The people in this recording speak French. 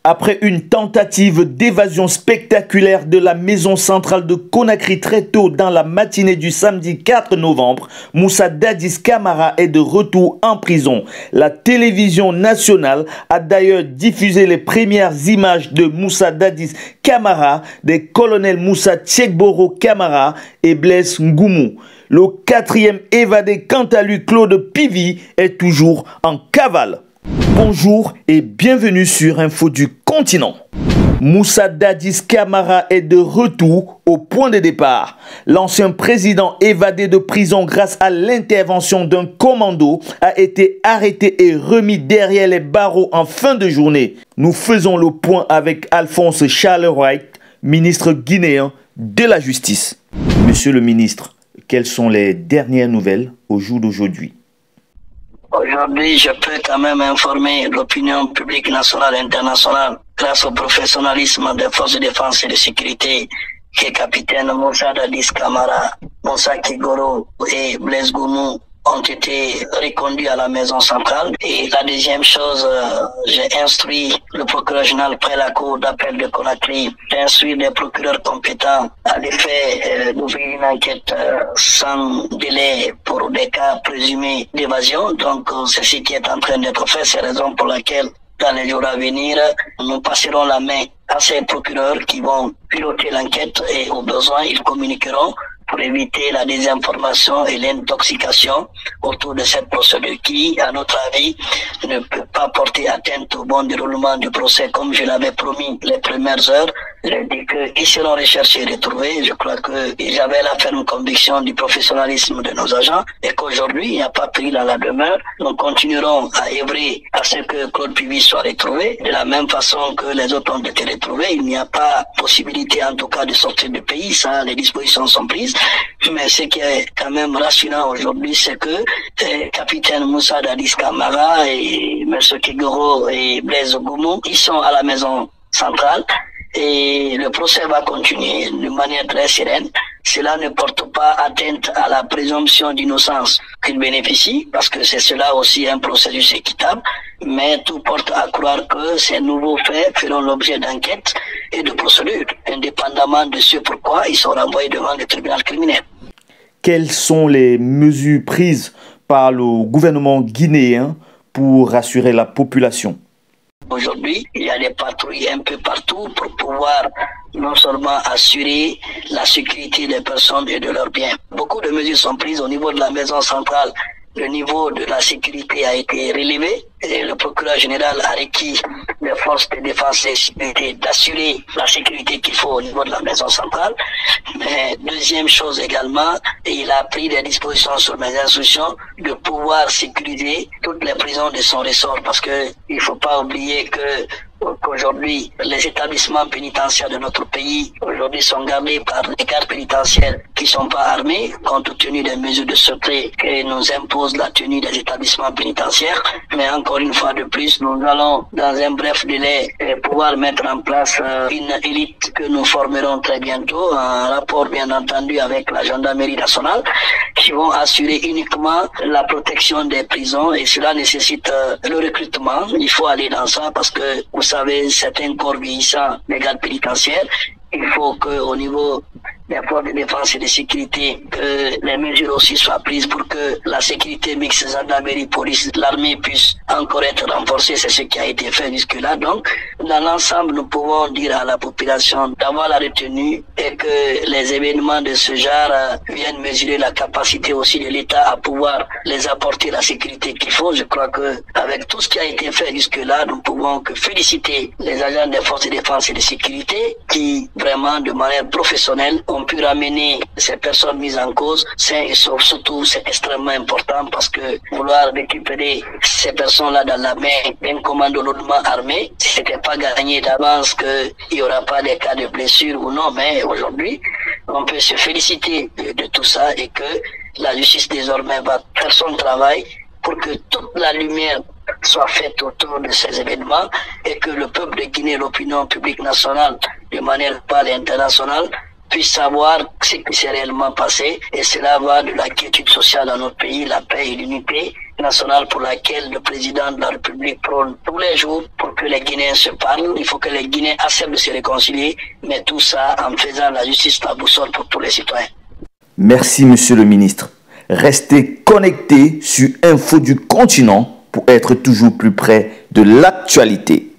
Après une tentative d'évasion spectaculaire de la maison centrale de Conakry très tôt dans la matinée du samedi 4 novembre, Moussa Dadis Camara est de retour en prison. La télévision nationale a d'ailleurs diffusé les premières images de Moussa Dadis Camara, des colonels Moussa Tchekboro Camara et Blaise Ngoumou. Le quatrième évadé, quant à lui, Claude Pivy, est toujours en cavale. Bonjour et bienvenue sur Info du Continent. Moussa Dadis Camara est de retour au point de départ. L'ancien président évadé de prison grâce à l'intervention d'un commando a été arrêté et remis derrière les barreaux en fin de journée. Nous faisons le point avec Alphonse Charles-Wright, ministre guinéen de la Justice. Monsieur le ministre, quelles sont les dernières nouvelles au jour d'aujourd'hui? Aujourd'hui, je peux quand même informer l'opinion publique nationale et internationale grâce au professionnalisme des forces de défense et de sécurité que capitaine Moussa Dadis Camara, Moussa Kigoro et Blaise Ngoumou ont été reconduits à la maison centrale. Et la deuxième chose, j'ai instruit le procureur général près la cour d'appel de Conakry, j'ai instruit les procureurs compétents à l'effet d'ouvrir une enquête sans délai pour des cas présumés d'évasion. Donc c'est ce qui est en train d'être fait, c'est la raison pour laquelle dans les jours à venir, nous passerons la main à ces procureurs qui vont piloter l'enquête et au besoin, ils communiqueront pour éviter la désinformation et l'intoxication autour de cette procédure qui, à notre avis, ne peut pas porter atteinte au bon déroulement du procès comme je l'avais promis les premières heures. J'ai dit qu'ils seront recherchés et retrouvés. Je crois que j'avais la ferme conviction du professionnalisme de nos agents et qu'aujourd'hui, il n'y a pas pris dans la demeure. Nous continuerons à œuvrer à ce que Claude Pivy soit retrouvé. De la même façon que les autres ont été retrouvés, il n'y a pas possibilité en tout cas de sortir du pays. Ça, les dispositions sont prises. Mais ce qui est quand même rassurant aujourd'hui, c'est que capitaine Moussa Dadis Camara et M. Kigoro et Blaise Ngoumou, ils sont à la maison centrale et le procès va continuer de manière très sereine. Cela ne porte pas atteinte à la présomption d'innocence qu'ils bénéficient, parce que c'est cela aussi un processus équitable, mais tout porte à croire que ces nouveaux faits feront l'objet d'enquêtes et de procédures, indépendamment de ce pourquoi ils sont renvoyés devant le tribunal criminel. Quelles sont les mesures prises par le gouvernement guinéen pour rassurer la population? Aujourd'hui, il y a des patrouilles un peu partout pour pouvoir non seulement assurer la sécurité des personnes et de leurs biens. Beaucoup de mesures sont prises au niveau de la maison centrale. Le niveau de la sécurité a été relevé et le procureur général a requis les forces de défense et de sécurité d'assurer la sécurité qu'il faut au niveau de la maison centrale. Mais deuxième chose également, il a pris des dispositions sur mes instructions de pouvoir sécuriser toutes les prisons de son ressort parce que il faut pas oublier qu'aujourd'hui, les établissements pénitentiaires de notre pays aujourd'hui sont gardés par des gardes pénitentiaires qui sont pas armés, compte tenu des mesures de secret que nous impose la tenue des établissements pénitentiaires. Mais encore une fois de plus, nous allons dans un bref délai pouvoir mettre en place une élite que nous formerons très bientôt, en rapport bien entendu avec la gendarmerie nationale, qui vont assurer uniquement la protection des prisons et cela nécessite le recrutement. Il faut aller dans ça parce que vous savez, c'est un corps vieillissant des gardes pénitentiaires. Il faut qu'au niveau des forces de défense et de sécurité, que les mesures aussi soient prises pour que la sécurité mixte, gendarmerie, police, l'armée puisse encore être renforcée. C'est ce qui a été fait jusque-là. Donc, dans l'ensemble, nous pouvons dire à la population d'avoir la retenue et que les événements de ce genre viennent mesurer la capacité aussi de l'État à pouvoir les apporter la sécurité qu'il faut. Je crois que avec tout ce qui a été fait jusque-là, nous pouvons que féliciter les agents des forces de défense et de sécurité qui, vraiment, de manière professionnelle, ont pu ramener ces personnes mises en cause sains et saufs. Surtout, c'est extrêmement important parce que vouloir récupérer ces personnes-là dans la main d'un commando lourdement armé, c'était pas gagné d'avance qu'il n'y aura pas des cas de blessure ou non, mais aujourd'hui, on peut se féliciter de tout ça et que la justice désormais va faire son travail pour que toute la lumière soit faite autour de ces événements et que le peuple de Guinée, l'opinion publique nationale, de manière pas internationale, puisse savoir ce qui s'est réellement passé. Et cela va de la quiétude sociale dans notre pays, la paix et l'unité nationale pour laquelle le président de la République prône tous les jours pour que les Guinéens se parlent. Il faut que les Guinéens acceptent de se réconcilier, mais tout ça en faisant la justice la boussole pour tous les citoyens. Merci, monsieur le ministre. Restez connectés sur Info du Continent pour être toujours plus près de l'actualité.